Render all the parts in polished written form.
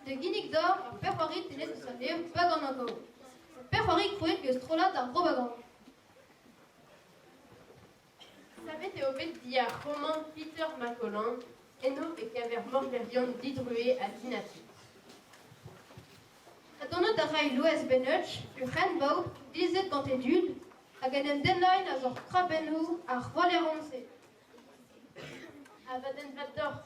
De Guinig d'or, perforit tenet de salir, bagan encore. Perforit croit que strola d'un propagande. Savait Théobald dia Roman Peter Macolland, Eno et Caver Morverion d'Hydrué à Dinati. Adonne d'Araï Louis Benutch, Uren Bau, Dizet Gantédule, a ganem denlein a zor krabenhou ar voleronse. À Baden Vador.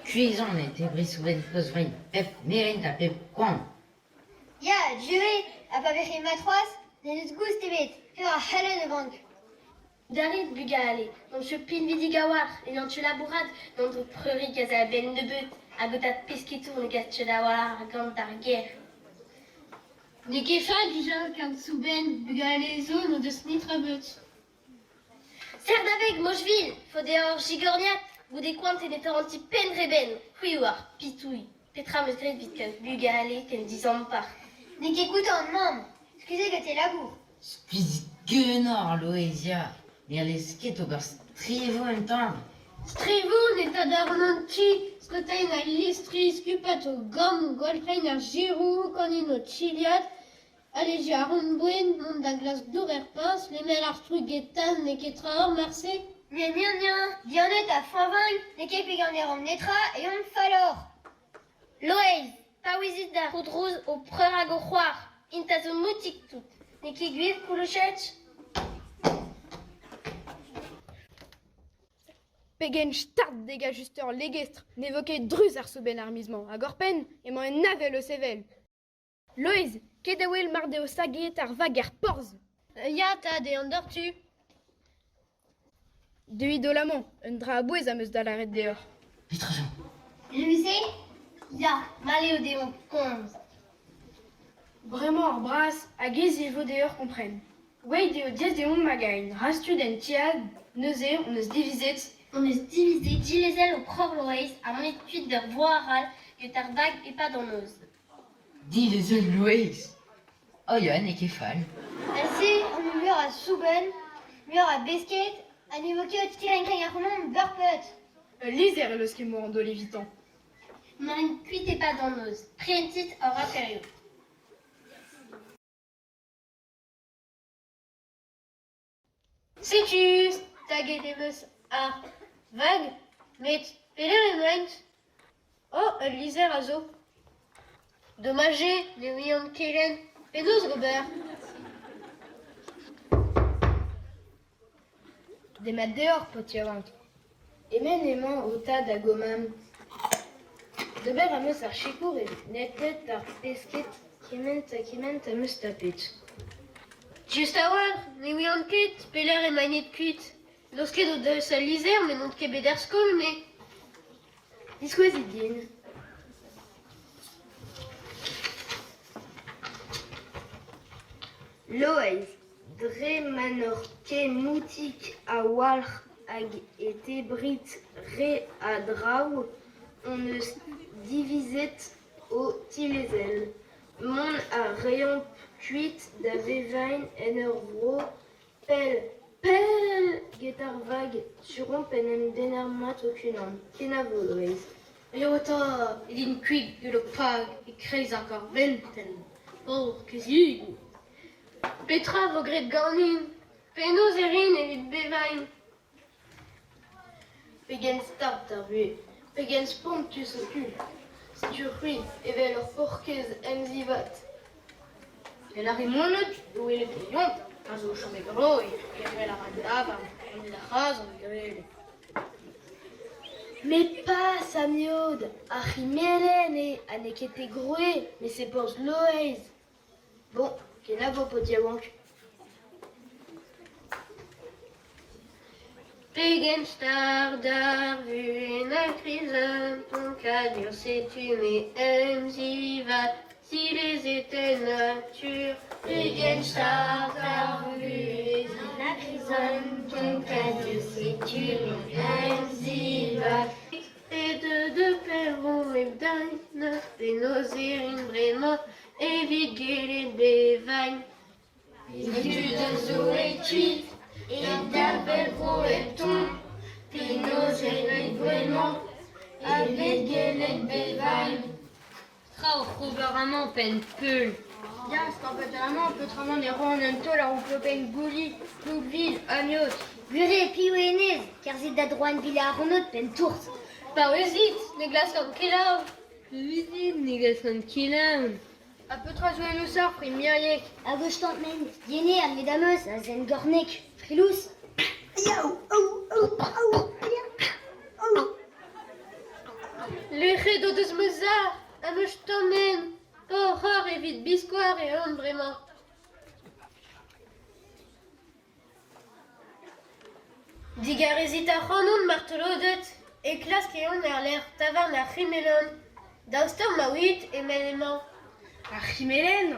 Cuisons était brisouven cosvrin, F, Mérin, à Pep, Quan. Ja, jury, a pa veche matroas, ne neus goust evet, fer a halen evang. Darit bugale, non je pin vidigawar, et non tu labourat, non de preri gaz a ben de but, a gotat peskitour ne gaz tchedawar a gant ar guerre. Ne kefal dija kant souben bugale zo no deus nitra beut. Serre d'avec Mocheville, faut dehors gigorniat, ou des coins et des torrenti pen reben, oui war, pitouille. Petra me gret vite kant bugale, ken disant par. Ne ket goutan, mam, excusez que t'es labour. Squeezie guenor, Loésia. Mais les skate au gars strivo un temps. Strivo ne ta darnanti, skotain a listri skupat o gam golfrein ar girou kanin o chiliat, alegi a ronbouen, mont da glas dour er pince, le mel ar trugetan ne ket tra or marse. Nia, dianet a foinvang, ne ket pegan er om netra, et on falor. Loez, pa ouizit da roudrouz au preur a go c'hoar, inta zo moutik tout. Ne ket guiv koulouchet? Pegen start dégajusteur légestre, n'évoquait druz ar souben armisement, a gorpen, et m'en navel o sevel. Loez, kedawel marde o saget ar vag ar porz. Ya ta de an dortu. De idolamant, un dra a bouez am eus da l'arret dehors. Petrajan. Louise? Ya, male o deon konz. Vraiment ar bras, a gez il vaut dehors comprenne. Wei deo diez de on magain, rastu den tiad, neuze, on eus divizet. On eus divizé gilezel au pror Loez, a monet kuit d'ur voaral, get ar vag e pa d'an eus. Dis les œufs Louis. Oh, Yann et Kefal. Assez, on eut mur a souben, mur a besket, a n'évoqué o tiren kring ar roman burpet. Liser e leus ket mor an do levitant. Monet kuit e pa d'an eus, prientit or aperio. Setus, taget e meus ar vag, met peler e maint. Oh, un liser a zo. Dommage, ne ouian kelen, penaos Robert. Demat dehors, potiavant. Emen emañ o tad a gomam. Deber am eus ar chikour e netet ar pesket kement am eus tapet. Just a oar, ne ouian ket, peler e mainet kuit. N'oz ket o deus al liser, men n'ont ket bet er skol, me. Diskouezit din. Loez, dre manor ket moutik a walc'h hag e tebrit re a draoù, on eus divizet o tilezel. Mon a reont kuit da vevañ en ur vro, pel get ar vag, suron pen em den ar mat o kunan. Ken a vo, Loez. Eo ta, edin kuit gulok pag, e kreiz ar venten. Oh, kezig. Petra vo gret ganin, penaos erin evit bevañ. Pegen start ar vue, pegen spont tu so kul. Stur c'hwi, evel ur porkez emzivat. El ar emonot, o ele peiont, a zo chome groi, evel ar adav, on el arraz, on grele. Mais pas, Samiod, ar c'himelen e, a ne ket e groe, mais c'est pour Loez. Bon, ken a vo potiaouank. Regenstar darvun a krisen, ton cadur c'est tu mais va si les étés nature. Regenstar darvun a krisen, ton cadur c'est tu mais va. Et de perron et d'anne, des nozerin vraiment, et vigile bevagne. Et du de et tuit, et d'apéro et ton, et nozerin vraiment, et vigile bevagne. Trau proberamment pen peul. Ja, skapetellement peut les ronds en tol à Ouplopen Gouli, Plouville, Amiot. Gure piouenez, car c'est d'adroine villa ronot pen tours. Bah ouais, ne glace comme Kélau. Visite négasson kilaun. A peu trois jouer nous sort, pris Myriek. À gauche tante men, yéné à mesdames, à zen gornek, frilous. Les rédos de Smeza, à me t'emmène. Oh, rare et vite biscoire et homme vraiment. Digaresita ronon martelodet, et classe qui on a l'air taverne à Rimelon. D'Auster Mawit et Mélément. A Chimélène.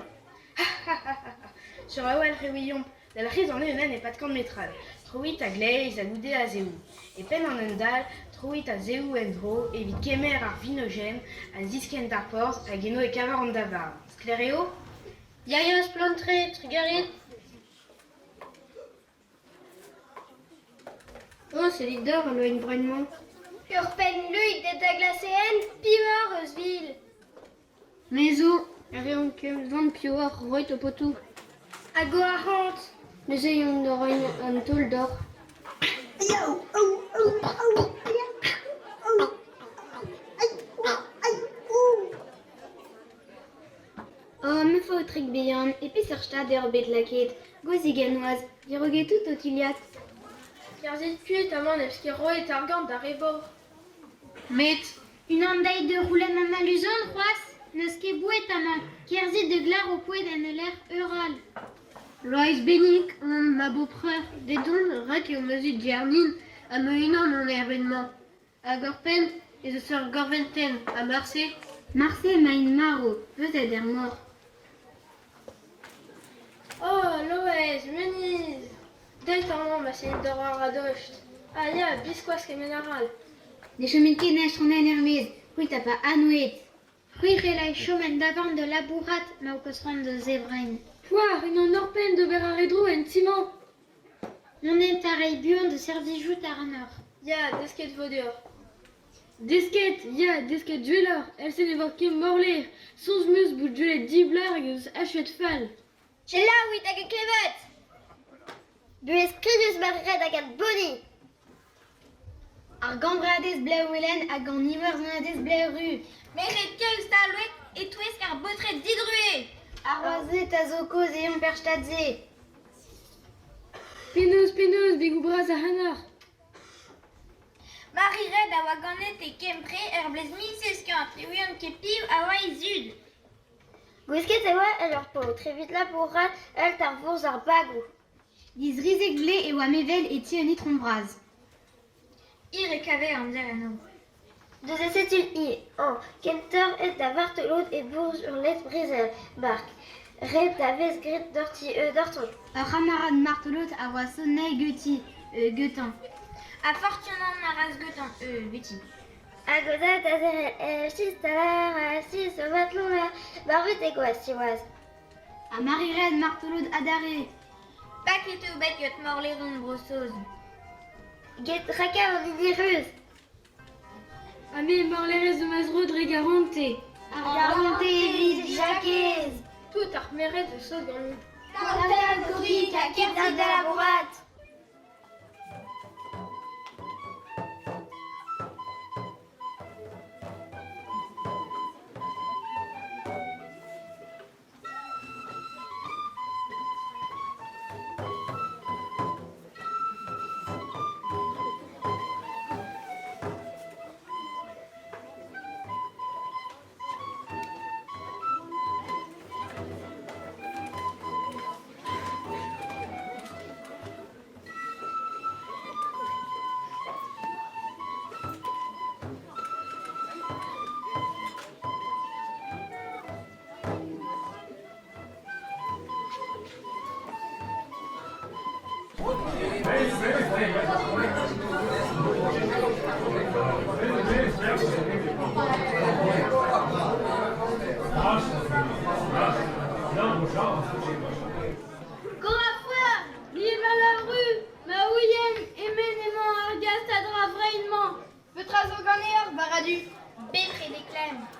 Sur la ouelle réouillon, de la rise en humaine et pas de camp de métral. Trouit à Glaise, à Goudé à Zéou. Et peine en Endal, trouit à Zéou Endro, et vit Kemer à Vinogène, à Zisken d'Arpors, à Guéno et Cavar en Davar. Scléréo? Yayos plantré, Trigarin. Oh, c'est leader, le Brainement. Urpen lui d'état glacéenne, pivor Eusville. Maison, Réon Kem, Van Pior, Roy Topotou. À Goarante. Les ayons de Roy en tôle d'or. Oh, me faut trick beyond, et puis serchta der bet laquette, goziganoise, diroguet tout au tiliat. Car j'ai tué ta main, parce que Roy est argant d'arrébord. Met, Une andaille de roulet mamaluzon, roisse, ne skebouet ta main, kierzit de glar au poids d'un l'air eural. Loïs Bénic, ma beau-frère, des dons, rac et au mesure de Gernine, à Meuinon mon événement. À Gorpen, et de sœur Gorventen, à Marseille. Marseille m'a une maro, peut-être der mort. Oh, Loïs, Venise. Détendant ma scène d'horreur à docht. Aïe, bisquoise général. Des chemins qui neigent en énermise, oui t'as pas anouet. Fruit relais chomen d'avant de labourat, ma au cosran de zébraine. Poire, une orpène de Beraredro et un ciment. On est à Reibuon de Servijout à Ranor. Ya, disquette vaudeur. Disquette, ya, disquette jeweler. Elle s'est évoquée morler. Sons mus bout de jewelet diblar et achète fall. J'ai là, oui, t'as que clévet. Bues crius barret à gat boni. Ar gambrades bleuelen à gant niverzonades bleu. Mais les keus talouet et twist car botret didrué. Arroisé tazoko zéon perchtadze. Pinous, bigoubras à hanar. Marie Red a waganet et kempré herblez 1650. Et oui, on kepiv a waizud. Gousket et wa alors po, très vite là pour rat, elle tarvours ar bagou. Diz rizek blé et wa mevel et tionit trombraz. Ir et cave en derano. Deux essais i, en, Kenter et d'avartelot et bourge sur les briser, barque. Red d'aves grit d'orti, d'orton. Ramarad martelot a wa sonnei guti, guetan. A fortunant maras guetan, guti. A goda tazer, chistalar, si se batlon la, barbut et quoi, siwaz. A Marie-Red martelot adare. Bac et tout bec yot mort les rondes brosseuses. Get raka en idirus. Amé morleres de Mazrod regarante. Argarante vide jaquez. Tout armeret de Sogan. La gorique à kerdi de la boîte.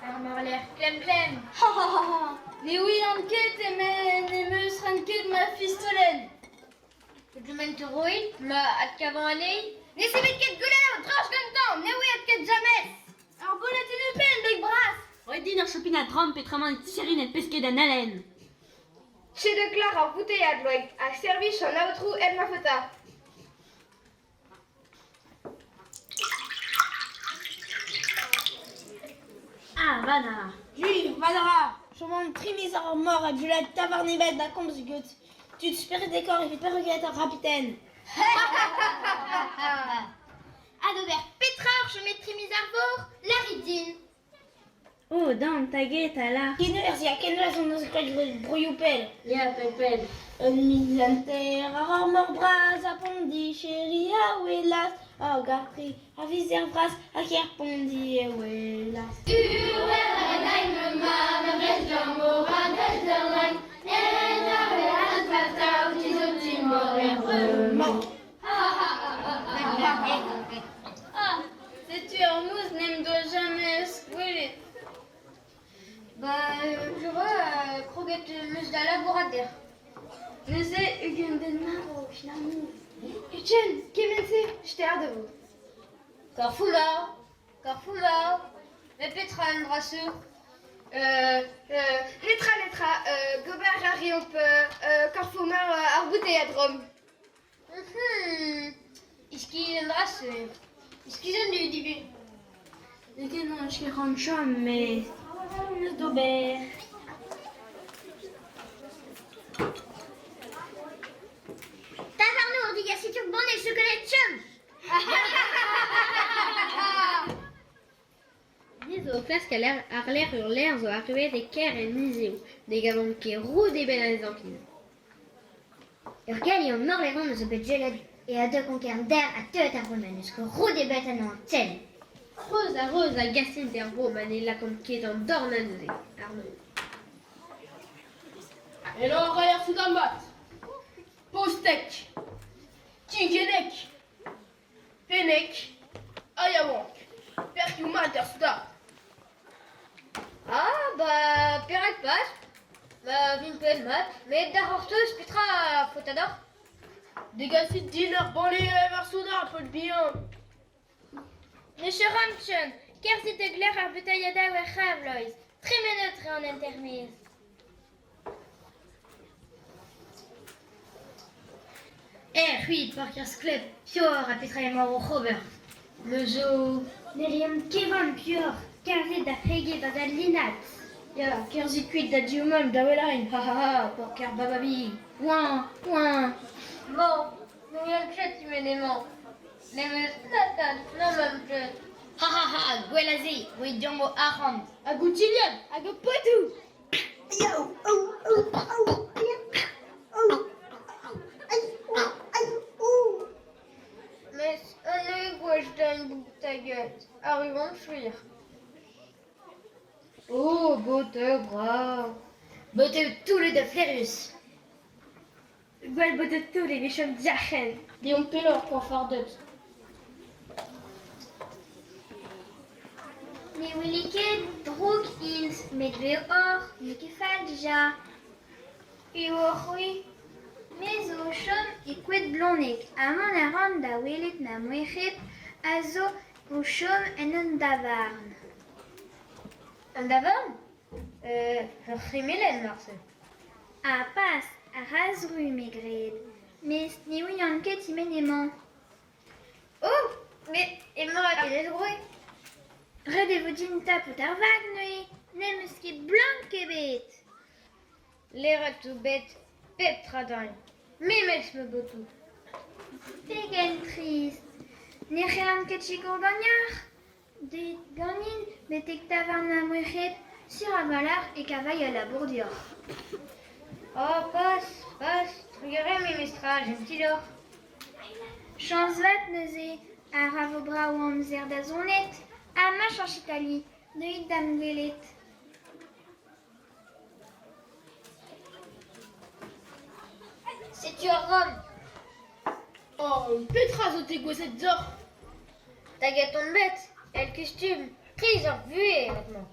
Armor l'air clem clem. Ha ha ha ha. Ne oui anket ne meus ranket ma fistolen. Du men te roit, ma at kavan alei. Ne se met ket gouler, tranche gantan, ne oui at ket jamais. Ar bonnet une pen, beg bras. Roet din ar chopin a drom petraman et tiserin et pesket an alen. Che de klar ar bouteillad loeg, a servich an aotrou el ma fota. Ah, vana. Jules, Vadara, chomant trimis ar mor a julat tavarnebet da komz gut. Tu te spirit décor et pas regretter capitaine. Adober Petrar, je mettrai mis arbor, la ridine. Oh, dan, taget, ala. Kinversia, kenvers on nos kred brouilloupel. Ya, pepel. Un misanter, ar mor bras, a pondi, chéri, a ouelas. A gartri, a viser bras, a kier pondi, e ouelas. Ah, sais-tu, Hormuz n'aime doit jamais squeler. Je vois, Croquette mus da laboratoire. Ne se ugen den maro, finalement. Eugène, kemense, j'étais hâte de vous. Carfumao, mais Petran, brasseur. Letra, gober a riomp, korfomar ar bouteillad rom. Iski en brasseur. Iski en du début. Egen an ket ran chom, mais... Dober. Tavarno, diga si tu bon et chocolat chum. Niz o flask ar l'air ur l'air zo arruet e ker en nizeo. De gavon ket roud e ben a zankin. Ur galio mor les ronds zo bet gelad et a deux conquer d'air à teut ar roman eus ket roud e bet an an tel. Roz a gasin der vo man e lakon ket an dornan ze. Arno. Elo a ray ar soudambat. Postek. Tigenek. Fenek. Ayawank. Perkiou mat ar souda. Ah, perak pas. Vin peu mat, mais da horteus petra fotador. Degasit din ar banle ar souda ar pot bihan. Monsieur Ramchon, ker si te gler ar betaillada o ar Lois. Très meneutre en intermise. C'hui, parker sklep, pior a petra emor o c'hober. Neuzo... Neriam kevan pior, karzet da freget da linat. Ya, kerzit kuit da diomol da welarin, ha ha ha, porker bababi. Ouin. Bon, nous y a chet iménément. Les meus natal, non même chet. Ha ha ha, gwelaze, oui diongo aram. A goutiliad, a go potou. Mais on est gouache d'un bout de ta gueule. Arrivons de fuir. Oh, bote bra. Bote tout le de Flerus. Gwell botet tout les méchants diachen. Dion pelor pour fardet. Mais Williken, drouk ins, medve or, nekefal déjà. Et oui. Mais au chom et quid blonek, amon a rand da welet na mouechet, azo au chom en un davarn. Un davarn? Rimelen, Marcel. Ah, passe, a razru megred. Mais ni oui en ket imenement. Oh, mais et moi, il est drôle. Redez-vous d'une tape ou tarvag, noi, nem ski blanc kebet. Les tout bêtes, peptradin. Mimes me botou. Pegen triste. Ni rien ket chico gagnard. De ganin, betek tavarn na mouechet, sur a valar et cavaille à la bourdior. Oh, passe, trugere mes mestral, gentilor. Chance vat neuze, a ravobra ou amzer da zonet, a mach en chitali, neuit dam gwelet. C'est-tu un rhum? Oh, petra zo te gwezet zor. Ta ton bête, et le costume, prise en vue maintenant.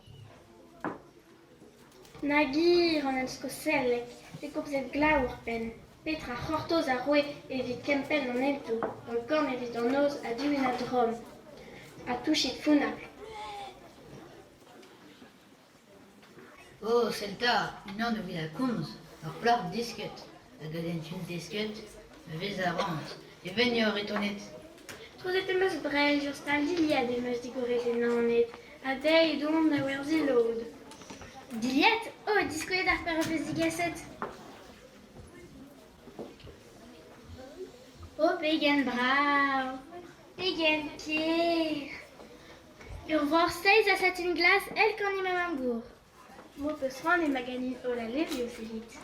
Nagir an enskosellek, e kopzet glaour pen. Petra c'hortoz a roe evit kempen an elto, an gant evit an oz a diwen a drom, a touchit founapl. Oh, selta, unan o vila koumz, ar plard disket. A gaden un disket, vez a rant. E venyor etonet. Trouzet emeus brel, jur stal diliad emeus digoret en anet, a dei dont a werzi load. Diliad? Oh, diskoet ar per eus digaset. Oh, pegen brav, pegen pier. Ur vor steiz a satin glas, el kan imam am gour. Mo peus ran e maganin o la levio selit.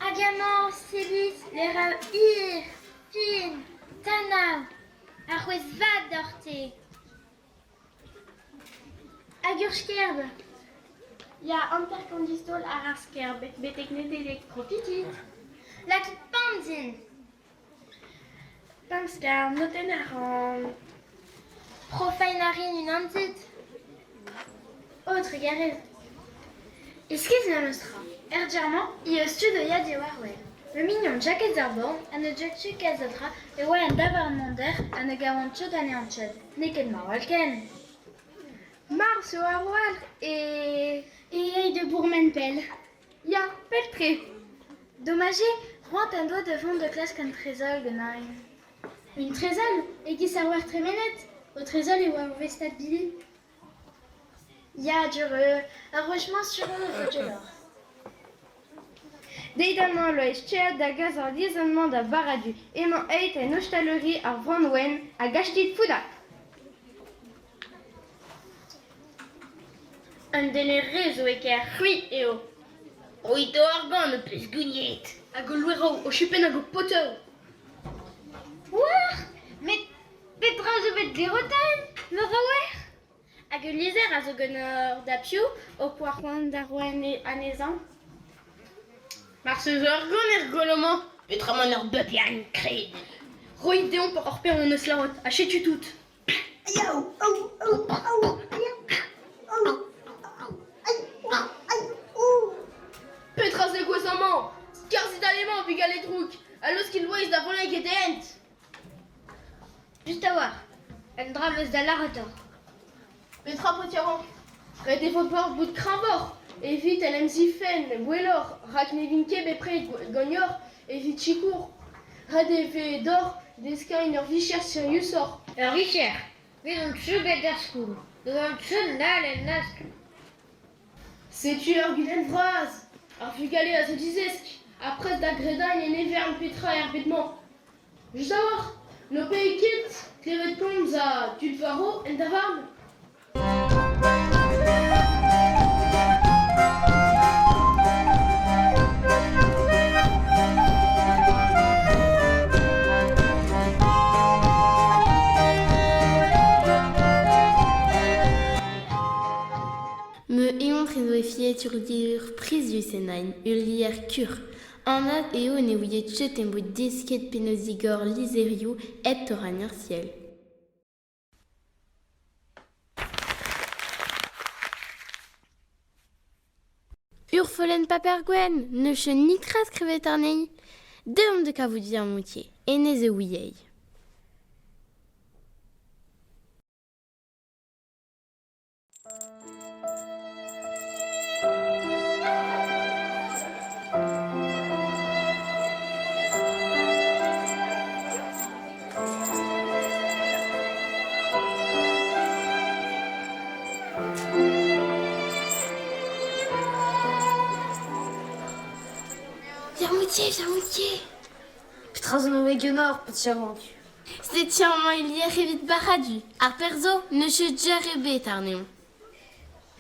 Agaman, selit, le ra ir, fin, tanav, ar c'hwez vat d'orte. Hag ur skerb. Ya amperkondistol ar ar skerb, betek net elektropitit. Lak pandin. Pamskar, noten ar an profainarin un antit. Autre garez. Eskez na nostra. Ergerman, i eus tu de ya di warwell. Le mignon jacket zarborn, an e jet tu kazadra, e oa an davar monder, an e gawant tchod an e an tchod. Neket mar walken. Mar se war wal, e ei de bourmen-pel. Ya, peltre. Dommage, rent un doigt de fond de classe qu'un trésor genain. Une trésol, et qui savoir très ménette. Au trésor, et war vestabili. Ya, dureux, arrangement sur un fotolor. Deidaman lo escheat da gaz ar liezanman da baradu, emañ eit en ostaleri ar vanwen a gachtit foudat. Un denerre zo eker c'hui eo. Oito ar gant o peus gouniet. Hag o louero o chupen hag o poteau. Ouah, met petra zo bet gerotan, me raouer. Hag o lizer a zo gant da piou o poarroan da roen anezan. Mar se zo ar gant goloman, petra man ur bep yan kred. Roi deon por ar pe an eus laot, a chetu tout. Ayaou, au, au, au, Petra se gozamañ, skarzit alemañ pe gale drouk, alos kin loez da volen ket ent. Just a war, en dra meus da larator. Petra potiaran, ret e fot war bout kravor, evit el emzifen, bouelor, rak ne vin ket bepre gagnor, evit chikour. Ret e ve dor, deskañ ur vicher siriusor. Ur vicher, vet on tchou bet der skoul, deus an tchou nal en nask. Setu ur gulen vraz. Ar fugale a zo dizesk, apres da gredañ en evern petra erbetman. Just a war, no pe ket, klevet komz a tud varo en da varm. Me eont rezo e fiet ur dir prizius enain, ur lier kur. Anat eo ne ouiet chet en bout disket penozigor lizerio et toran ur ciel. Ur follen paper gwen, ne che nitra skrivet ar nei. Deom de ka vous dire moutier, et ne ze ouiei. Viens moutier. Petra zo no vegenor, potiaran. Setiaman il y a evit baradu. Ar perzo ne che djare bet ar neon.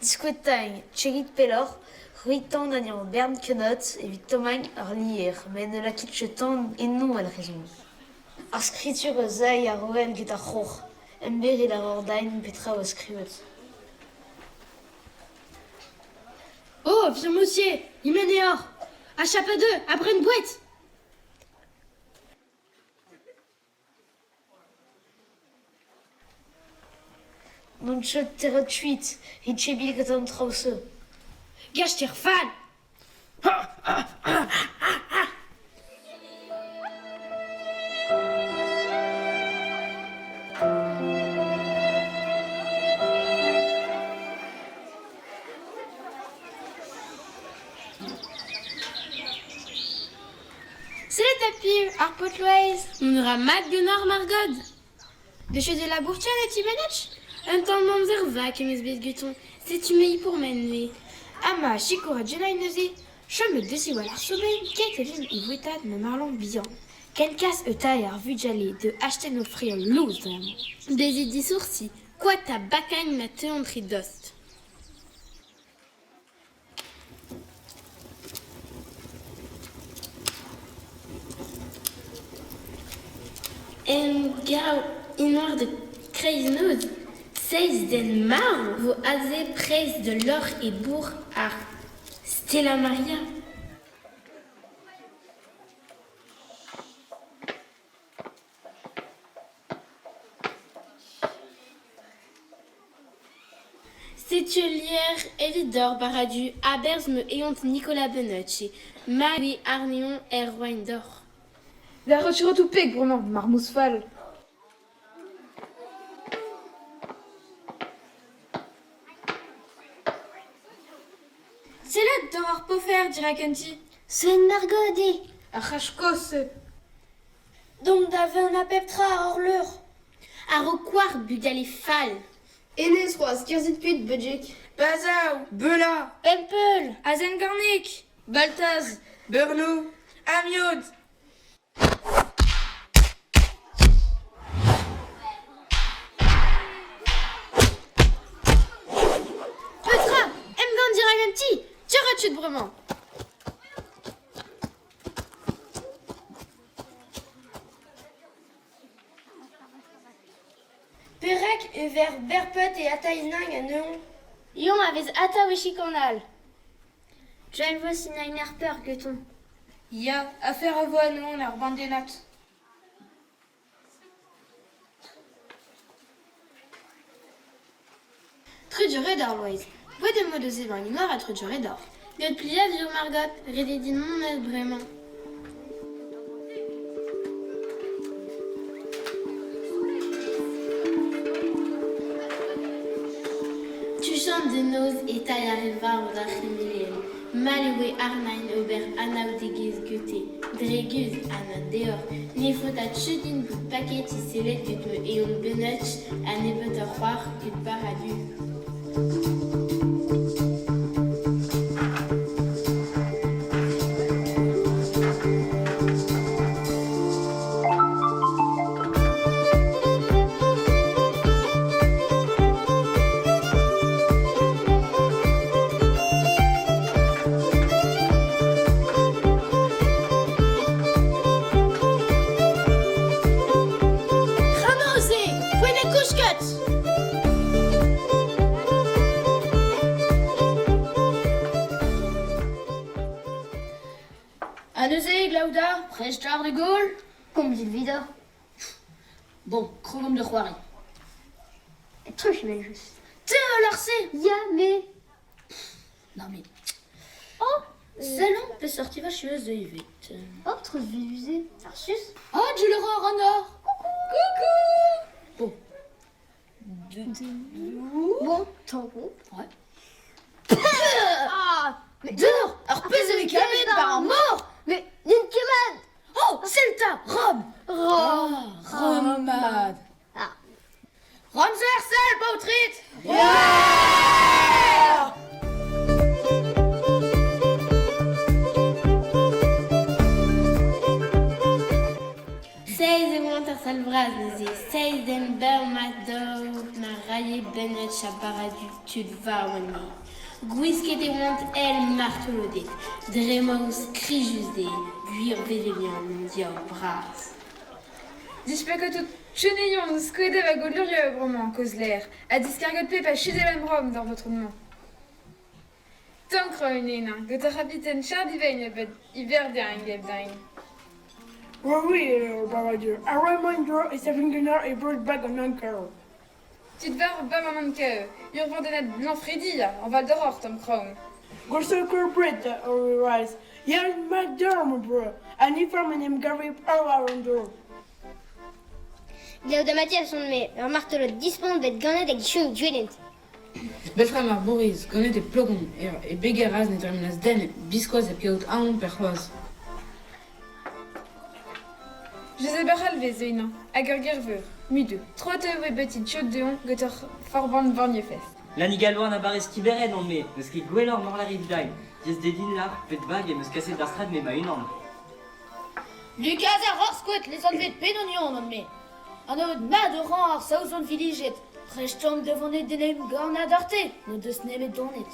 Diskouetañ, tcherit pelor, ruitan d'an ur bern kenot, evit tomag ar lier, men ne la kit chetan et non al raison. Ar skritur eus aï ar roen ket ar c'hor, ember il ar ordain petra o skrivet. Oh, viens moutier, imeneor. A chapa deux, après une boîte. Non chet terret tuit, et tchebil ket an traouse. Gâche tes fan. C'est les tapis, Arpotloise. On aura Magdenor Margod. De chez de la bourtière et Tibenach. Un temps de vac, mes bisguetons. C'est tu m'y pour m'enlever. Ama, Chikora, Jenna, Inozé. Je me décide à la soleil, Kateline et Vuitad me marlon bien. Quel casse etaille a vu d'aller de acheter nos frères lourds. Des idées sourcils. Quoi ta bacagne m'a théontri d'ost. En gars, noir de Kreisnose, 16 den mar, vous avez prise de l'or et bourg à Stella Maria. Sétulière Elidor Baradu, Abers me ayant Nicolas Benocci, Marie Arnéon Erwin d'or. La retiré tout peg, vraiment, marmousfal. C'est là d'avoir pas faire, dirait Kenty. C'est une margodie. Arrachkos. Donc d'avait un apeptra à Orleur. À requoir Bugalifal. Enes Roas, Kirzitpit, Budjek. Bazao, Bela, Pempel. Azengarnik, Baltaz, Berno, Amiod. Petra, Mgan dirait Kenty. Tire-tu de vraiment. Perek vers Berpet et Ataïnang à Neon. Yon avait Atawishikanal. J'aime voir si n'a peur que ton. Ya, affaire à voix, nous, on a rebandénat. Truduré d'or, Louise. Vous de moi de zévan, noir à truduré d'or. Le plia du Margot, rédédit non est vraiment. Tu chantes de nos et taille arriva au d'Achimilien. Maloué Arnain Ober Anna Odegiz Goethe. Drégus Anna Deor. Ni faut à chudin bout de paquet si c'est l'aide que tu et on benach à ne peut te croire que de paradis. Anezé, Glauda, Prestar de Gaulle. Comme dit le videur. Bon, Chrome de Roiry. Truc, mais juste. Tiens, Larcé. Ya, mais. Non mais, Oh! Salon peut sortir vacheuse de vite. Autre visé. Arsus. Oh, tu le rends Renard. Coucou. Bon. Bon, tant bon. Ouais. Ah! Mais. Dehors, alors pèse les cabines par un mort. Mais. Linkeman! Oh, Celta, Rome. Romad. Ah. Ramsersel, Pautrit. Salvraz, seis d'ember madou, na raye benet chabaradu, tu vas wani. Guisque de want el martelodé, dremaus crijusdé, guir vélélian, diao bras. Dispel que tout chenayon, squede va golurieux, vraiment, Kozler. A discargot pep à chudelan rom dans votre nom. Tant croinina, que ta rapitaine chardivain, but hiverdien, gebdine. Oui, Baradieu. A reminder is having dinner a bird bag on anchor. Tu te vas pas maman que, yurvant de net blanc Freddy, en Val d'Aurore, Tom Crown. Go circle bread or rice. Yeah, my dorm, bro. And if I'm in him, Gary, all around door. Leo da Mathias on me, un marteau disponible d'être gagné avec chou juillet. Beltramar Boris, gonet e plogon, e begeraz ne terminas den, biskoaz e piaout aon per c'hoaz. Jeze berral vez eo hag ur gerveur, mudu, troat eo e betit chod deon got ur forban borgne fest. L'année galloise n'a pas resté beren en mai, parce qu'il gouelor mort la rive d'ail. Dies des din là, pet bag et me casser d'arstrad mais ma une an. Lucas a rorsquet les enlever de pénonion en mai. En ode ma de rang ça aux on viliget. Prestom devant les denem gorna d'arte, nous deux sneme donnet.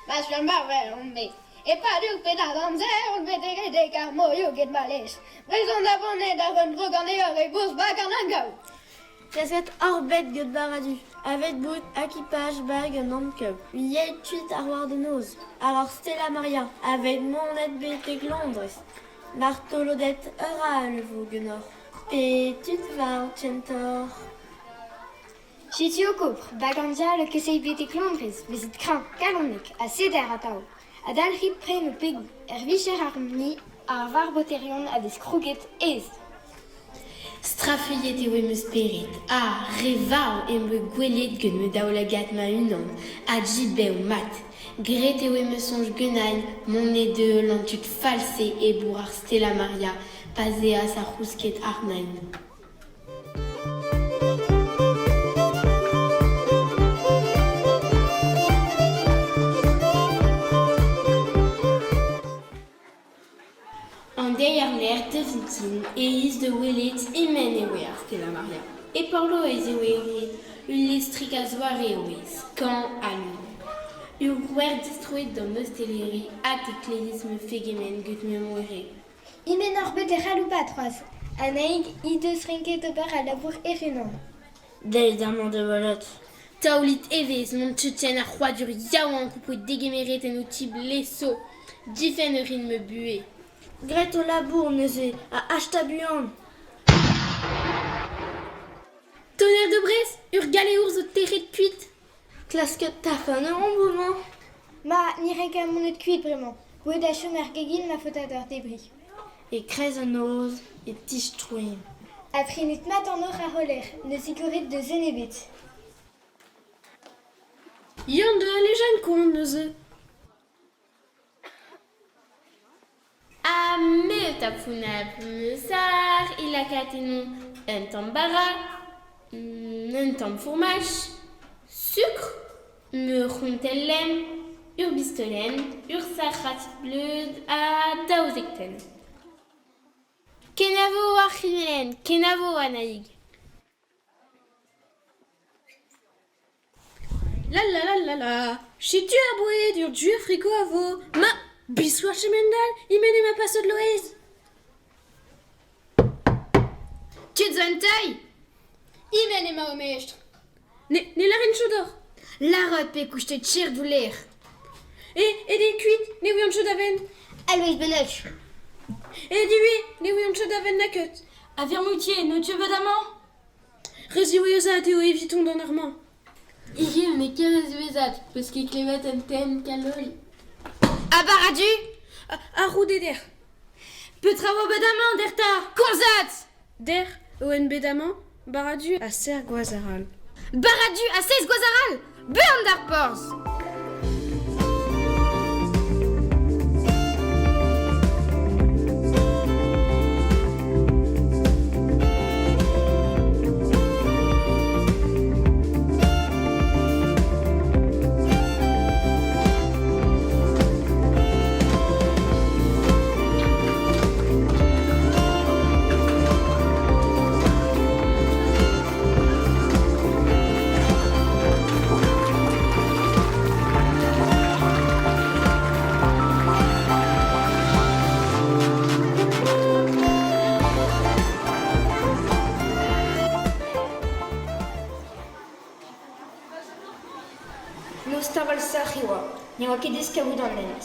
Mas je m'avais en mai. Et pas du pénal on fait des carmoyo get malèche. Raison d'abonner d'avant regarder et bourse bag en angao. Casquette hors bête gueule baradu. Avec bout, équipage, bag, nom cup. Yé tuit arroir de nose. Alors Stella Maria, avec mon aide bête Londres. Martolodette oral, vous gunor. Et tu te vas au centor. Chiti au copre, bagandia le kesei bete Londres, mais it craint, calomnic, à ceder à tao. A dalrit pre me pegou, vicher harmoni, a varboterion a des skrouget ez. Strafuyet e oe meus perit, a revao e me gwelet gant me daoulagat ma unan, a jibeu mat. Gret e oe me sonj genain, mon e de lantut false e bourrar Stella Maria, pazé à sa rousquette arnain. En derrière l'air de Vitin, et is de Willet, imen e wear Stella Maria. Et parlo e zewerit, l'estrik a zoare e oez, quand à lui. Ur gwer destruit dans l'ostelleri, a te cléis me fegemen gut me moire. Imen orbet e c'halou patras. Anaïg, i deus rinket ober a labour erenan. Dei d'amant de volot. Taoulit evez, mon tchetchen a c'hoadur yaouan coupout dégemeret en outib lesso. Difen rin me bué. Gret au labour, neuze, à achtabuan. Tonnerre de Bresse, ur galéours au terret de cuite. Clasquette ta fin de rombement. Ma, n'irait qu'à mon autre cuite vraiment. Boué d'achou mergegin ma fautadeur débris. Et crèze nose, et tichtrouim. Après une mat en or à roller, ne sigorit de zenebit. Y'en de les jeunes cons, neuze. Ah, mais tapfuna plumesar, il a caténon un tambara, un tam fromage, sucre, me rontellem, urbistolem, ursachat bleud à daozekten. Kenavo archimelen, kenavo anaïg. La la la la la, chitu à boué, dur du fricot à veau, ma bissoir chez Mendal, il mène ma passe de l'Oise. Tu es un taille? Il mène ma omestre. Ne la reine chaudor. La rote pe couche de tchir de l'air. Et des cuites, ne oui en chaudaven. Aloïs Benoch. Et du oui, ne oui en chaudaven na cut. À Vermoutier, nos tueux d'amant. Résiouéza Théo évitons d'en armand. Ige me kerezuezat, parce que clévet en ten calol. À Baradu, à Roudéder. Petravo bedamant, derta, konzat. Der, oen bedamant, Baradu à Ser Guazaral. Baradu à Ser Guazaral, burn d'arpors. N'y'a ket deskaout an lent.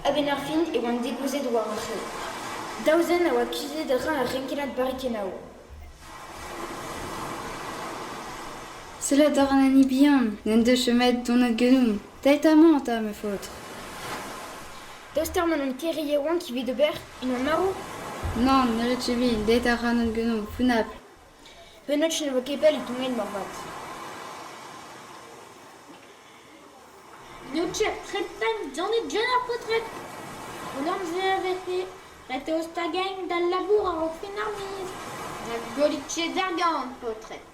A ben ar fin e oan degouzet war ar c'heu. Daouzen a oa kuzet a rin a renkelat barrikenao. C'est la dornani bihan, n'en de chemet donat genoum. Taïtamant ta me faute. Dosterman on keri ewan qui vit de ber, in on maro. Non, ne le chevi, d'eta ranat genoum, funap. Venotch ne vo kepel et tongen morvat. Nous tchèp très tan, j'en ai déjà la retraite. On en faisait avec rete au stagagne dans la bourre à refait narmise. La goliche d'argan, potrette.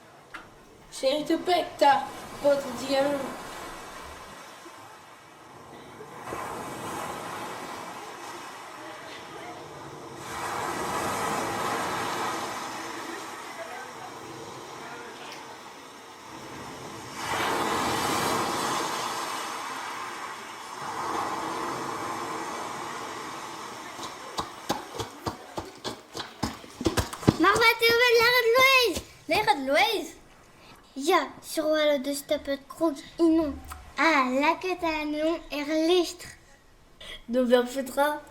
Chérie te pecta, potre digamon. Louise. Ja, sur walla de stappet krog inon. Ah, laket a anon listre. De verfetra.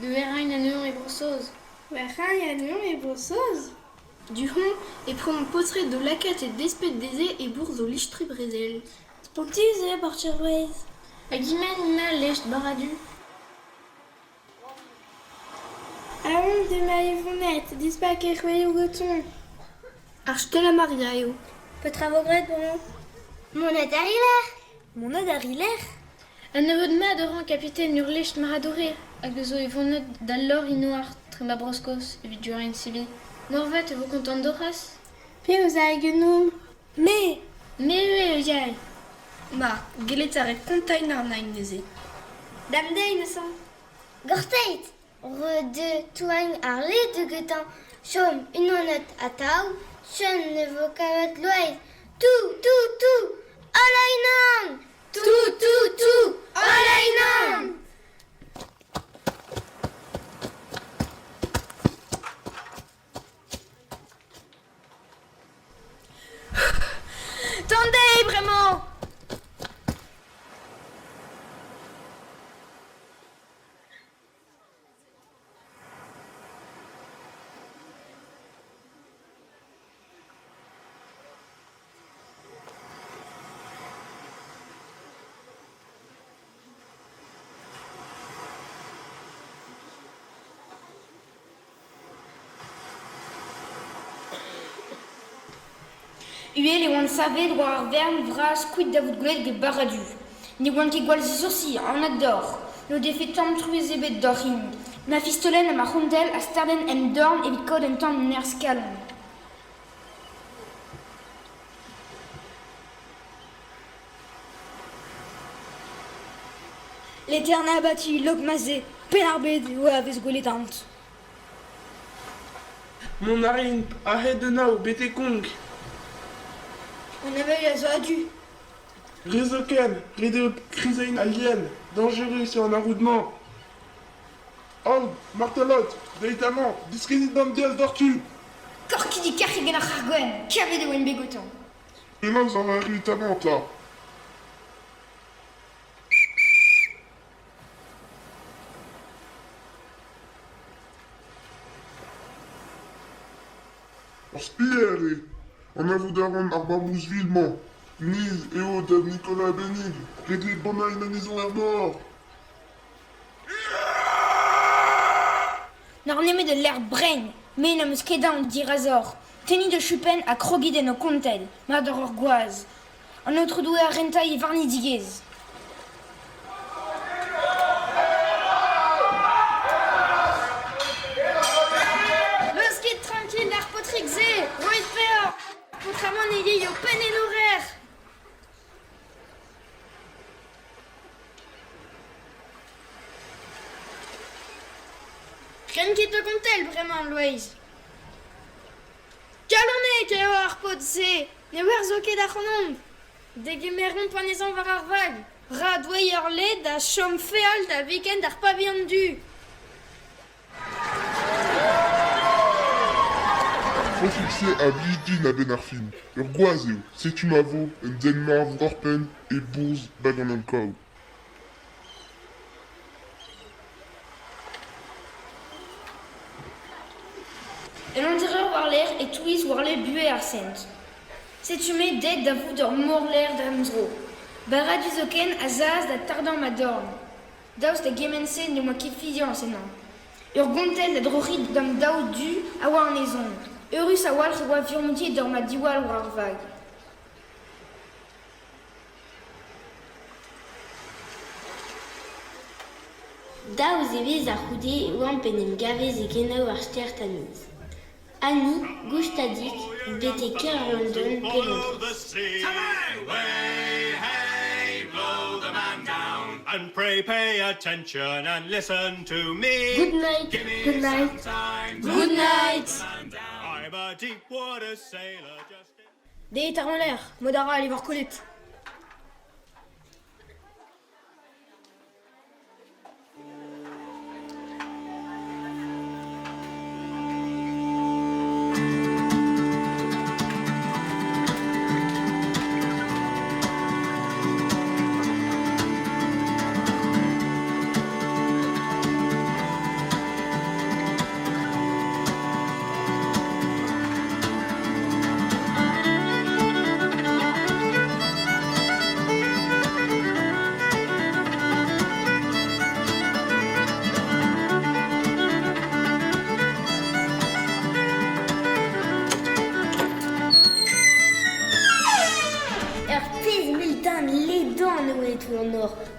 De verrain anon et brossoz. Verrain anon et brossoz. Du hon et prend portrait de laket et d'espèce d'aiser et bourse au lichtre brésil. Spontisé par Louise. A gimen ma lèche baradu. Aon de ma yvonnette, dispa qu'erroué au goton. Archete la Mariaio. Peut travailler pour moi. Mon adarilaire. Mon adarilaire. Un neveu de ma de rang capitaine hurlecht maradoré. Aglezo et vonot d'allor inoar trema broscos et vidurin sibi. Norvet et vos contents d'oras. Puis vous avez genoum. Mais yai. Ma, geletare container nain neze. Dame de innocent. Gorteit. Re de toigne arlé de guetan. Chom une honnête à tau. Chen ne vaut qu'à mettre l'ouest. Tout. Olainan. Tout. Olainan. Tendez, vraiment. Uel et on savait droit arvern vras quid d'avout goulet de baradu. Ni guan qui gual aussi en adore. Nos défaites tom truez ebet dorin. Ma fistolen a ma rondel a starden em dorn et bitcode en temps ner scalon. L'éternel abattu, l'ogmazé, penarbed ou aves gouletante. Mon narine, arrête de nao, bete kong. On avait eu à Zoadu. Rizoken, Rideo Crisain alien, dangereux sur un enroudement. Oh, martelote, délitamment, discrédit d'Amdiel d'Ortu. Corki di carrigan a chargwen, qu'avait de wen bégoton. Et là, vous en avez irritamment, là. Spiere, on a voulu rendre Arbamous Villemont, Nise et Aude Nicolas Bénig, Rédit Bonaï Nanison est mort. N'ornemé de l'air brain, mais ne musquedan dit razor. Teni de chupen à croguer de nos contel, mador orgoise. Un autre doué à rentaille et varni diguez. Musquet tranquille, l'arpotrixé, Roy Peor. Contrairement n'ayez au peine et l'horaire. Rien qui te compte-t-elle vraiment, Louise? Calonné, Kéo Arpotse, ne werzoké d'achronom. Déguémeron panezan var arvag. Radoué orlé da chom féal da week-end ar paviandu. Faut fixer à Vigdin à Benarfin. Urgoiseo, si tu m'avaux, un Denmark Vorpen et Bourse Baganon-Kau. Et l'intérieur voir l'air et tout is voir les buées arsent. C'est humain d'aide d'avou d'or morler d'amzro. Baradu zoken azaz da tardant ma dorm. Daus da gemense ne moi kefizian senan. Ur gontel da drochid dam dao du a war an ezon. Eurus a walch oa virmontier dorm a diwal war ar vag. Daouz evez ar c'houde oan penem gavez e genau ar stertaniz. Annie, goustadik, bete ker London pelon. And pray pay attention and listen to me. Good night. Good night. Good night. I'm a deep water sailor just... Des tar en l'air, modara aller voir Colette.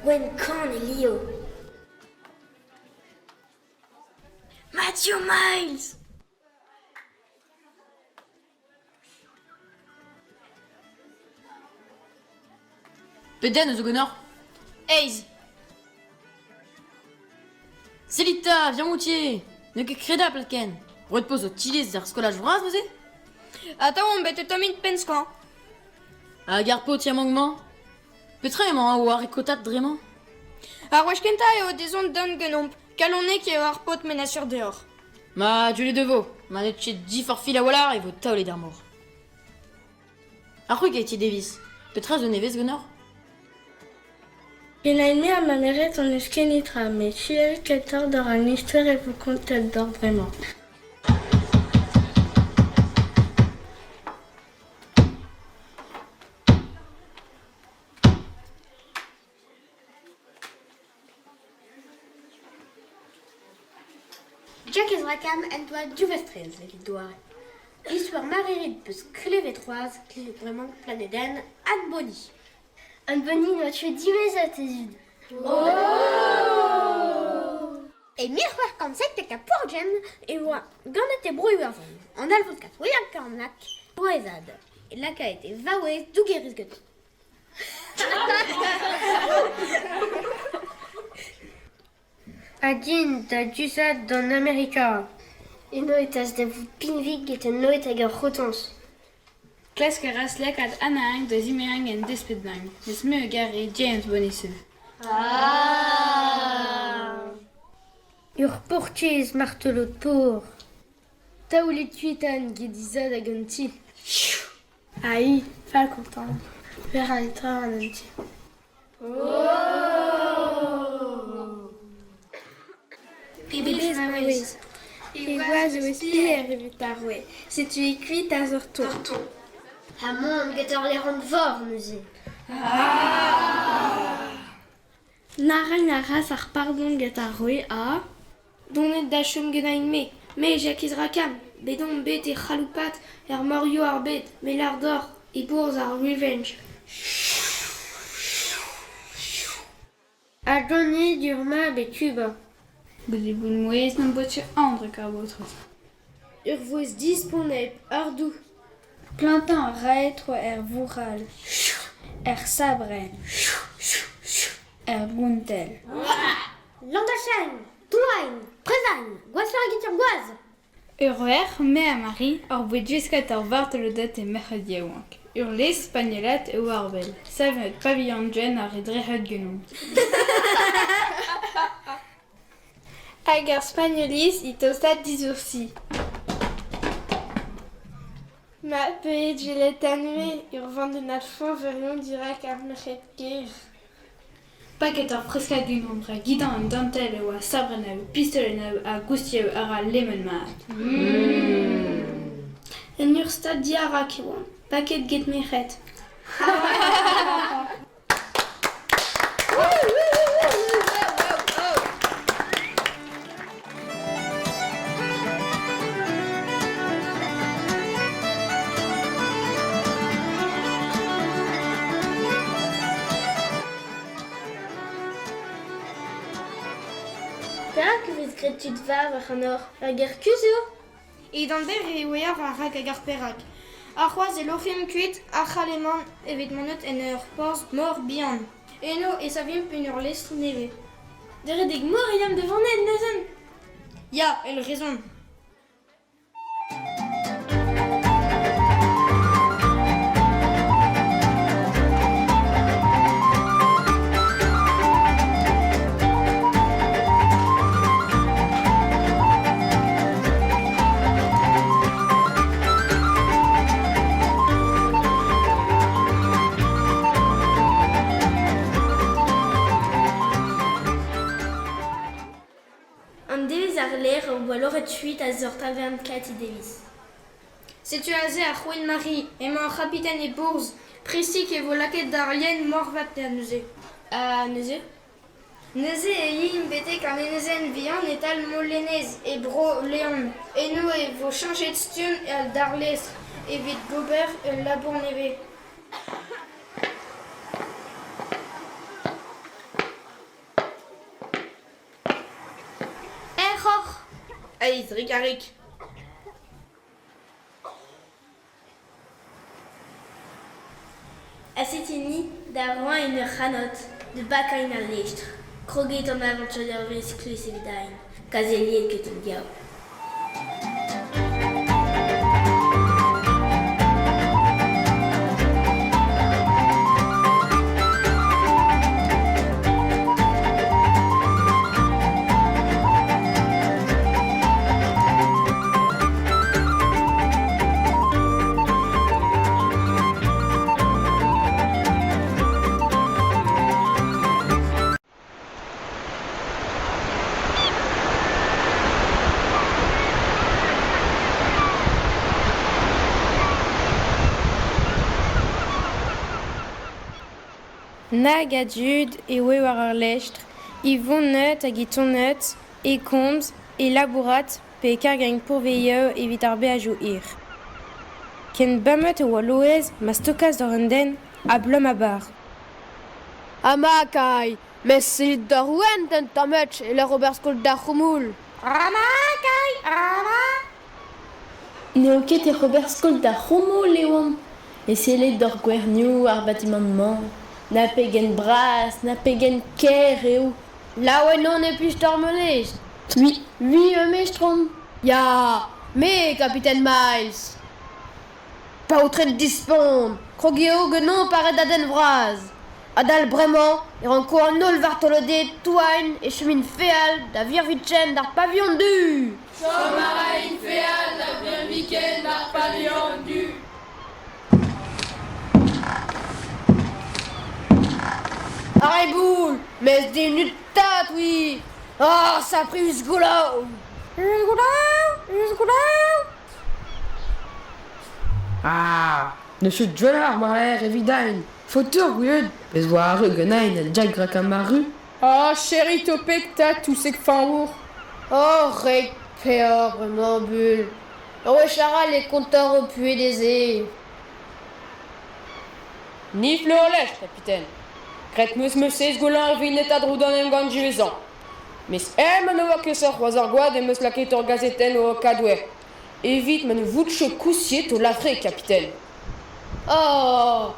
Wen kan e lio. Matthew Miles! Peden eus o gonnor. Eiz! Selita, viens moutier. Ne ket kreda plken. Roet poz o tilez ar skolaj vras neuze? Ataon bet o tomit penskan. A gar po ti amangman. Petra emañ a o harikotat dremañ? Ar wechkenta eo dezont dan genomp, kalonek eo ar pot menasur deoc'h. Ma tu le devo, ma net ket di farfil a walar e vo taolet ar mor. Ar c'hwek e ti devis, petra zo nevez gonnor? Penañ me a maneret an eus kenitra, met chilet ketor d'ar an istor e vo kontet d'or bremañ. Jack Rakam en doa duvestrez evit doare. L'histoire maririd peus klevet roaz, klevet vraiment planeden, Anne Bonny. Anne Bonny noa tue dimez a tezud. Oh! Et miroir comme c'est que pour Jen, et moi, ganet et brouilleur en alvot kat ouial karnak, broezad. Et la ka été vaouez dougueriz gut. Adin da duzad d'an Amerika. Eno etaz da vou pinvig et en noet hag ar c'hotons. Klesk a raslek ad anaing da zimeang en despednaing. Nes me e gare James Bonisse. Ur portiez martelot por. Taoulet tuetan gedizad hag an ti. Aïe, pas content. Ver an etra an an ti. Pebez maouez. E oaz o espier evit ar we. Setu e kuit a zor torton. Ha mont get ar lerant vor neuze. Narañ a ras ar pardon get ar we a... Donet da chom genañ me Jack Rakam. Bedon bet e c'haloupat er morio ar bet, me lar d'or e bourz ar revenge. A doni d'urma bet tuba. Goude boun mouez n'an boetje andre kar botret. Ur voz disponeb, ardou. Plantan raet oa voural. Sabren. Gountel. Landachan, Touain, Prezañ, Goasfer a gitur goaz. Me a Marie, ar bouet jeskat ar vartelodet e mercredi a oank. Ur les spagnolat e oar bel. Savenet pavillon jen ar e drehet genom. Hag ar spagnolis i toastad dizursi. Ma peet jelet anue ur vandenn al fon verion direk ar merc'hed ker. Paket ar freskat genom dra gidan an dantel e oa sabren a pistolet a goustiev ar a lemon mat. En ur stad diarak e oan. Paquet de get mechet. Perak tu va vachanor, la guerre kuzo. Et dans le ber et ouer a rak a gar perak. A c'hoaz e lochem kuit a c'haleman evet monot en ur porz mor bihan. Eno e sa vim pen ur lest neve. Deredeg mor iam devant net neuzen. Ya, el raison. Ou alors et suite à Zor Taverne Cathy Davis. Setu aze a c'houel Marie, emañ capitaine e bourz, presik e vo laket d'Arlien morvat a neuze. A neuze? Neuze e yin betek an enezen vihan et al molenez e bro leon. Eno e vo chanchet stun e al darles evit gober e labour neve. Aiz, rikarik. Asetini d'avant une ranot de bakain al lestre. Kroget en aventurier exclus evidain. Kazelier que ton diao. Nag a dud e oe war ar lestr, I vont neut hag I tonneut, e komz, e labourat, pe kargagn pourveilleur evit ar beajoù ir. Ken bamet e oa loez, ma stokaz d'ar un den, a blom a bar. Ama kai, mes selit d'ar ouen den tamet e l'ar ober skol d'ar c'houmoul. Ama kai, ama! Ne ket e Robert skol da c'houmoul leon. E selet d'ar gwernioù ar bâtimement. Na pegen bras, na pegen ker eo. La ouen non e plij tormelez. Oui, mestrom. Ya, me, capitaine Miles. Pa o tret dispon, krogeo genon paret aden vraz. Adal bremañ, e ranko an ol vartolode touain e chemin feal da virvitchen d'ar pavillon du. Somarain feal da virviken d'ar pavillon du. Arrête boule, mais des minutes tat, oui. Ah, ça a pris usgoulao. Ah, ne chut jolar, ma l'air évident. Faut-il gouilleux, mais voir genain el jag rakamaru. Ah, chéri topek ta tout sec fanwour. Oh, rek peor, vraiment bulle. Ouais, Chara, les compteurs repués des ais. Nif le olèche, capitaine. Kret meus seiz golan ar vinet a droudan en gant juvezan. Mes man oa keser c'hoaz ar gwad e meus laket ur gazeten o kadouer. Evit man voutche kousiet o lafre, capitaine. Oh,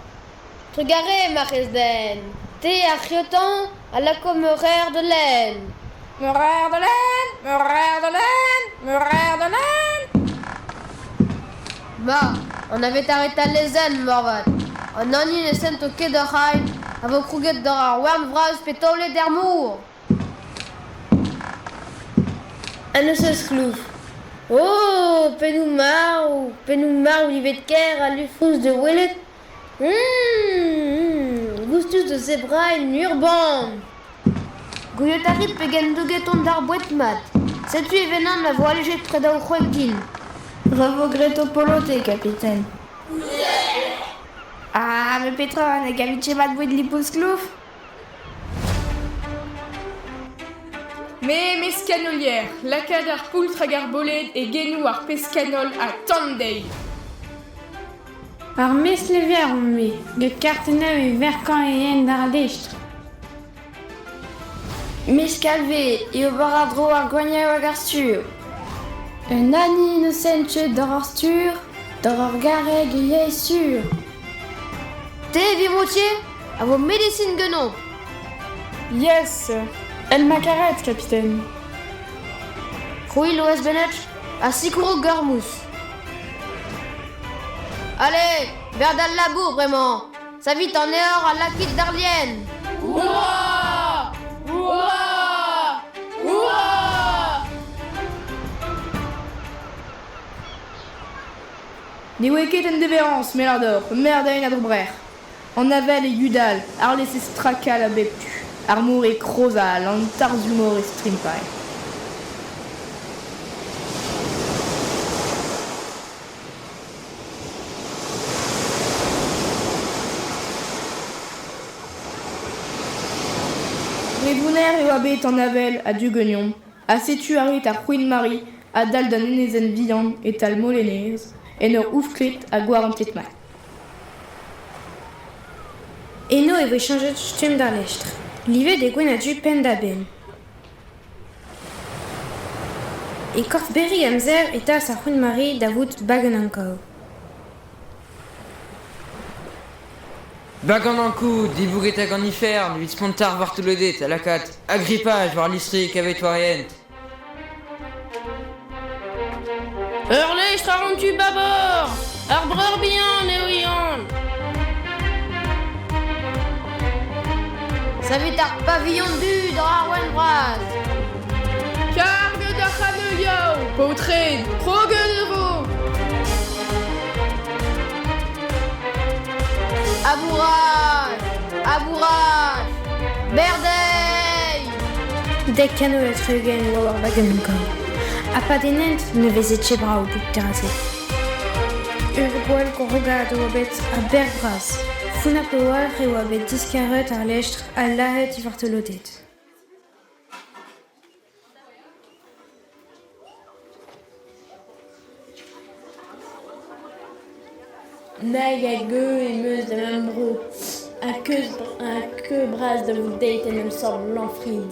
regardez, Maresden. T'es à Riotan à la commeuraire de laine. Meurer de laine, meurer de laine, meurer de laine. Bah, on avait arrêté les zen, Morvat. On en y ne sent au quai de Rail, à vos crouguettes d'or à Wern Vraz pétolé d'Ermour. Un osos clouf. Oh, Penoumar ou Livet Ker à l'ufous de Willet. Gustus de zebra et urban. Gouyotarit pegen dougeton d'arbouet mat. C'est-tu événement la voie légère près d'Auchouekdin. Bravo Greto Polote, capitaine. Yeah. me Petra, ne gaviche mat boued lipous klouf. Mais mescanolière, lakad ar poultre hag ar boled e genou ar pescanol a tandei. Ar mes lever on me, get karteneu e verkan e en d'ar lestr. Mes calvé, e o baradro ar gognao hag ar stur. Un ani innocente d'ar ar stur, d'ar ar gareg e yei sur. Te, vimotier, a vo médecine guenon. Yes, el macaret, capitaine. Rouille l'OS Bennett, a Sikuro Gormous. Allez, Berdal Labour, vraiment. Ça vite en heure à la quitte d'Arlienne. Ouah! Ouah! Ouah! Ni weket en deverance, melardor, merdain a drobrer. En avel et Udal, Arles et Stracal a beptu. Armour et Crozal, en Tarzumor et Strimpai. Redouner et Wabet en avel à Dugognon, à Setu Harit à Queen Marie, à Dal d'un Enezen Vian et Tal Molenez, et nor Oufklit à Guarantetma. Eno e vo changer de stum d'ar lestr. Livet de gwen a du pen da ben. E korf berri amzer eta sa c'houn mari da vout bagen ankao. Bagan an kou, dibouget hag an ifer, nuit spontar war toulodet, a lakat, agripaj war listri kavet warient. Ur lestr a rontu babor, ar breur bihan e oian. Ça vite ar pavillon du dans ar wen braz. Kargue da chaneuiao, potred, progue de vo. Abourage! Abourage! Berdei! Dek kano la trugen war bagen ankao. A pa denent ne vez etche bra o bout terrasse. Ur boal ko rogad o abet a bergraz. Funa pe oar e oa bet diskaret ar lestr a lahet I vartelodet. Nag a geu e meus da mem bro. A que bras da vous date en em sorb l'enfrid.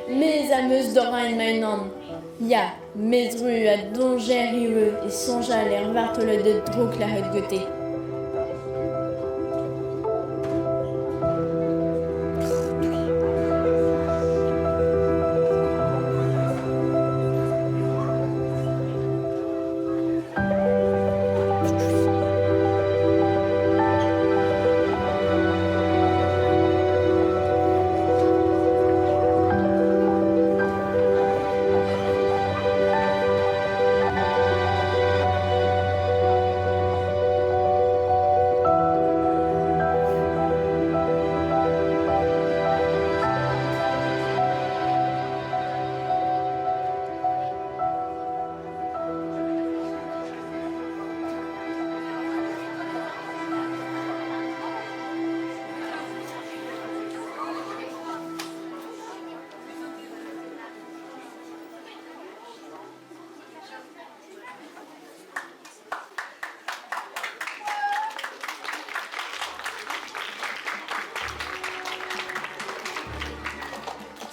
Mes a meus d'orain mainan. Ya, mes ru a donger iwe e sonja l'er vartelodet drok la het gote.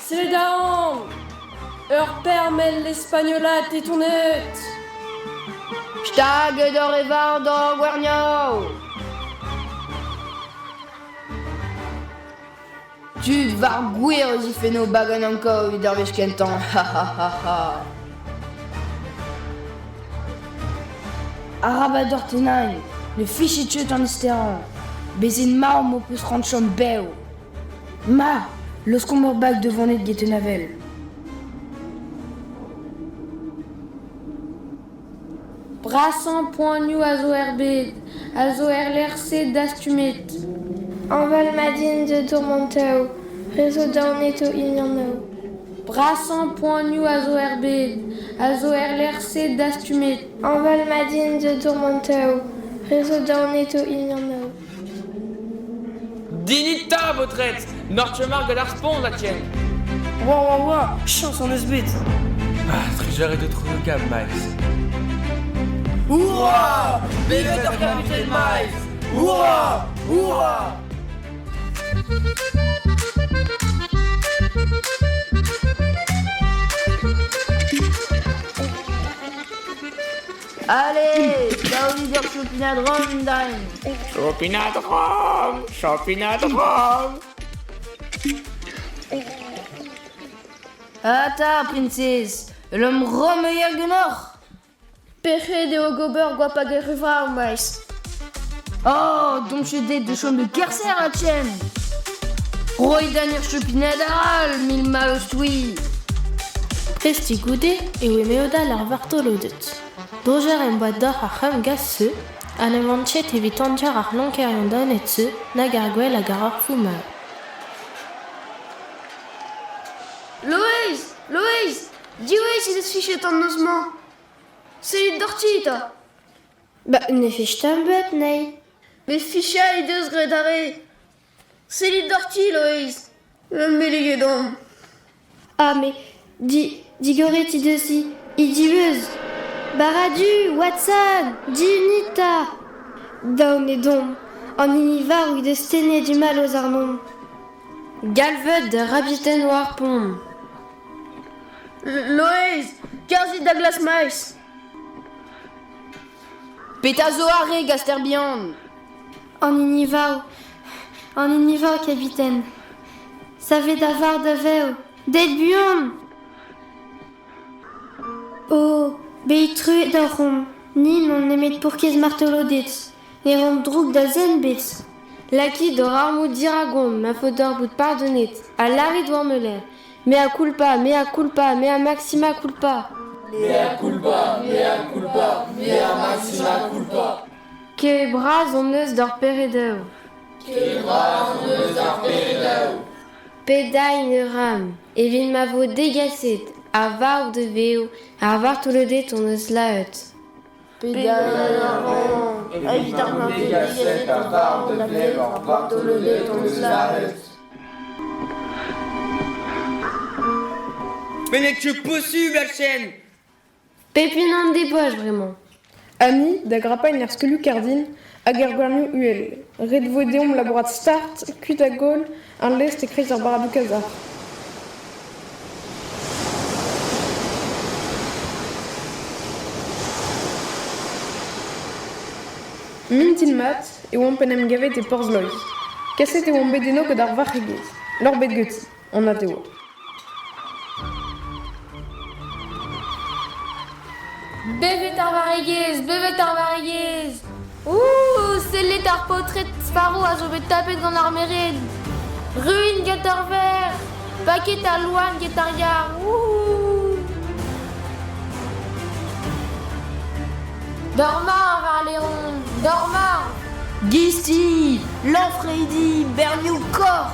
C'est daon! Ur permel l'espagnolat et tournet! Stag d'or e var d'or gwarniao! Tud var gwir eus ifeno bagan ankao vid ar vez kentan, ha ha ha ha. Arabador tenañ, ne fichet tcheut an isteran. Bezin ma mo peus ranchom beo. Ma, l'oskom ur bag devant net getenavel. Brassan poignou a zo erbed, a zo erlerse d'astumet. Enval madine de tourmentao, réseau d'orneto ignanao. Brassan poignou a zo erbed, a zo erlerse d'astumet. Enval madine de tourmentao, réseau d'orneto ignanao. Nita, Botrette! Nordchemark de l'Arspon, la tienne! Ouah, chansonneuse bête. Trigère de trouver le câble, Miles. Ouah! Vive le capitaine Miles! Ouah! Allez, t'as envie de dire Chopinat de Rome, Dime. Chopinat de Rome! Attends, princesse. L'homme Rome Nord. Peche de Ogober Guapaguerufra, mais. Oh, donc j'ai des de chaume de Kerser, la tienne. Roy Danir Chopinat d'Aral, mille malostui. Resti goudé et oui meoda lar vartolodet. Doger en boîte d'or à ham gasseux, à ne manchet évitant ar l'ankerion d'honnête, nagarguel à garar fumeur. Louise, dis oui si das fiche ton osement. C'est les dortita. Bah, ne fiche t'un bête, nei. Mais fiche à les deux gredare. C'est les dorti, Louise. Mais les guédons. Ah, mais, digoretti dessi, idieuse. Baradu, Watson, Dinita. Down et dom. En inivar ou de sténé du mal aux armons. Galved de Rabiten ou Harpon. Louise, Garzi Douglas Mice. Pétazoare, Gasterbian. En inivar, capitaine. Savez d'avar d'aveo. D'Edbuon. Oh, beitru d'Arom. Ni non nemet pour qu'ez martelodit. Et rom droug da zenbit. Laki de Rarmou d'Iragon, ma faudor bout pardonnet. À Larry d'Ormeler. Mea culpa, maxima culpa. Mea maxima culpa. Que bras on eus d'or peredeu. Pedaï ram. Evin mavo dégacet. A var de veo. A var tout le dé ton eus laet. Pédaï ram. Évidemment dégacet. A var de veo. A var tout le dé ton eus laet. Mais n'est-ce possible, la chaîne? Pépinan des poches, vraiment. Ami, da grapagne ers que lucardine, hag er gwarnu uel. Red voedeom laborat start, kuit a gol, an lest e kreiz ar baradou kazar. Mintin mat, e oan penem gavet e porz loiz. Kaset e oan bedeno ket ar varregez. Lor bet geuti, on a teo. Bevet ar varregez. Ouh, c'est l'état portrait de Sparrow à je vais taper dans l'arméride. Ruine guetteur vert. Paquet à loin guettariard. Ouh. Dormant Valéron, dormant. Gisti, Lanfredi, Berniou Corps.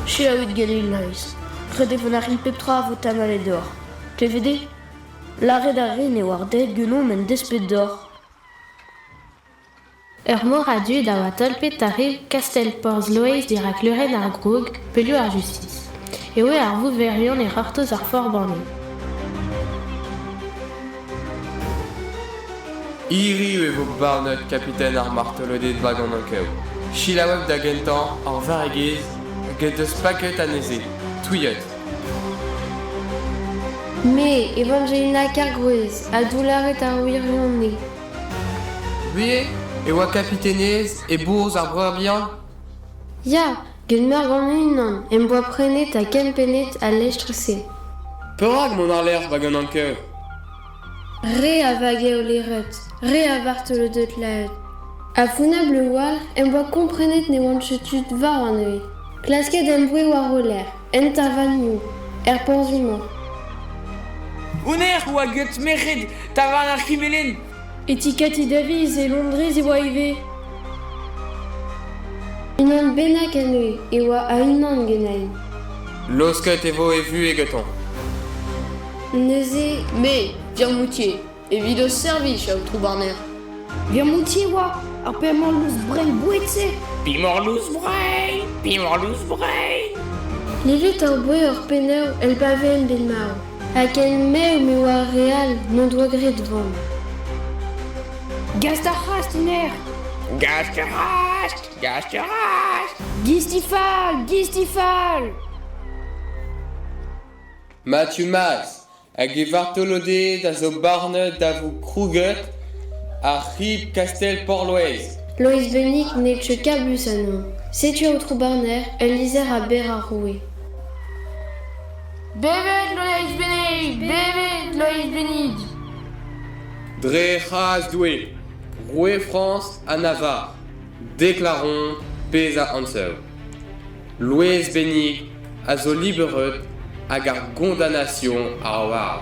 Chez Aoud Galilais. Redevonarin Peptra votamal et d'or. TVD? L'arrêt d'arrêt ne war dead guenon men despet d'or. Moradu da watol petare Castel Porz Loez dirac luren ar grog, pelu ar justice. Et ouais ar vous verrion et rartos ar fort borné. Iri e vo barnot capitaine ar martelodé de wagon ankev. Chilaweb da gentan ar varregez, get deus paket aneze. Touillet. Mais Evangelina Cargruez, a doularet ar ouirion ne. Oui, e oa capitainez e bourz ar breur bien. Ya, gen mer gant unan, em boa prenet a kempenet a lechtrese. Peurag mon ar l'air wagon ankev. Re a vage o leret, re a vart le deut laet. A founable war, em boa komprenet ne oan chetud var an eo. Klasket em boe war o l'air, entavanio, porzumant. Oner oa gut mered, tavan ar kimelen. Etikati Davies et Londres et Waive. Unan benak an eo, e oa a unan genain. Losket e vo e vu e geton. Neuze... Mais, Virmoutier, et vidos service, à Outrou Barner. Virmoutier, wa. Pimorlous brain bouetse. Pimorlous brain. Livet ar boué ur penao el baven ben mao. Hag en meu me war real non doa gret vant. Gast ar rast iner. Gasterast. Gistifal. Mathieu Mas, hag e vartolode da zo barnet da vou krouget ar rib Castel Port-Louez. Loïs Benik ne tche kabus anon. Setu au trou barner, el liser a ber a roue. Bevet Loïs Benig. Dre ras doué, Roué France à Navarre, déclarons pez a ansel. Louez Benig a zo liberet hag ar condamnation a war.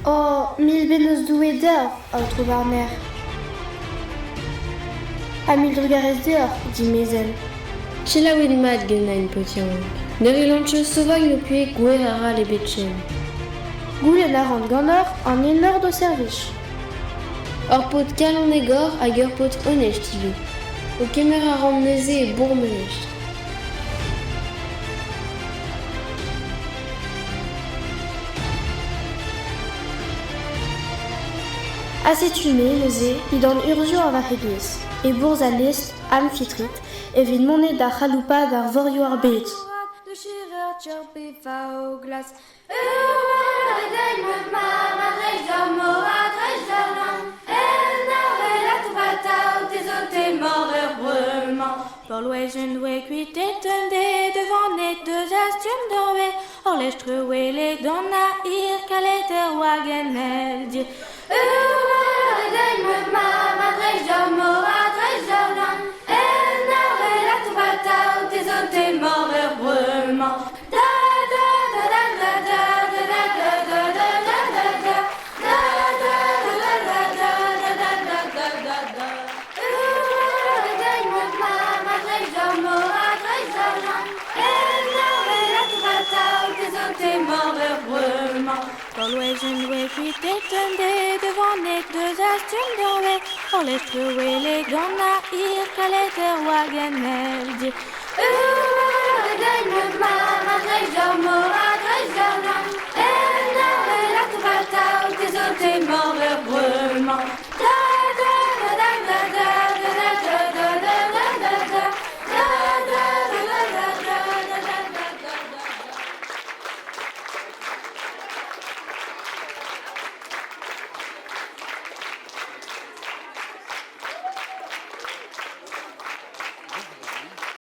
Oh, mil benos doué d'or, au trou barner. A mil drugarez d'or, dit Mezel. Chela wed mat gennañ potian. Neri lanche sauvag no pue gwer ara le betchen. Goulen a rand gant an enor do servich. Or pot kalon egor hag ur pot honest ivez. O kemer a rand neuze e bourmelest. Acetuné, neuze, idan urzio a varregez. E bourz a lest, amfitrit, evit monet da chaloupa d'ar vorio ar bet. Por l'ouest, je dois cuiter devant les deux astumes d'orbe. Or les trouver les donna ir caliter wagenel dit. Por l'ouest, je dois cuiter devant les deux astumes d'orbe. Or les trouver les donna ir caliter wagenel dit.